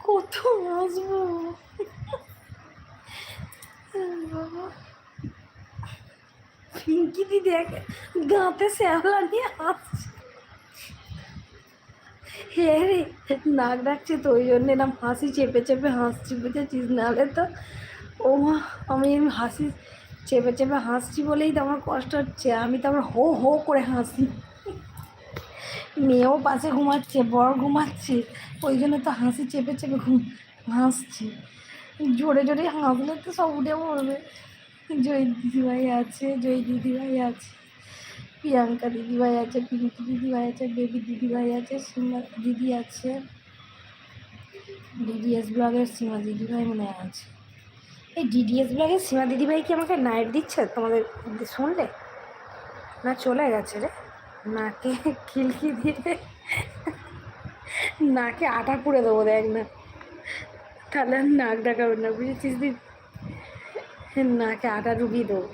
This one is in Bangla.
কত হাসবো বাবা। পিঙ্কি দি দেখ গাঁতে শ্যাওলা নিয়ে হাসছে। হ্যাঁ রে, নাক ডাকছে তো ওই জন্য এরকম হাসি চেপে চেপে হাসছি, বুঝেছিস? নাহলে তো ও মা, আমি হাসি চেপে চেপে হাসছি বলেই তো আমার কষ্ট হচ্ছে। আমি তো আমার হো হো করে হাসি। মেয়েও পাশে ঘুমাচ্ছে, বর ঘুমাচ্ছে, ওই জন্য তো হাসি চেপে চেপে হাসছি। জোরে জোরে হাসলে তো সব উঠে পড়বে। জয় দিদিভাই আছে, জয় দিদিভাই আছে, প্রিয়াঙ্কা দিদিভাই আছে, পিঙ্কি দিদিভাই আছে, বেবি দিদিভাই আছে, সীমা দিদি আছে, ডিডিএস ব্লগের সীমা দিদিভাই মনে হয় আছে। এই ডিডিএস ব্লগের সীমা দিদিভাই কি আমাকে নাইট দিচ্ছে তোমাদের শুনলে? না চলে গেছে রে, নাকে খিলকি দিয়ে নাকে আটা পুড়ে দেবো দেখ না, তাহলে আর নাক ডাকাবে না, বুঝেছিস? নাকে আটা ঢুকিয়ে দেবো।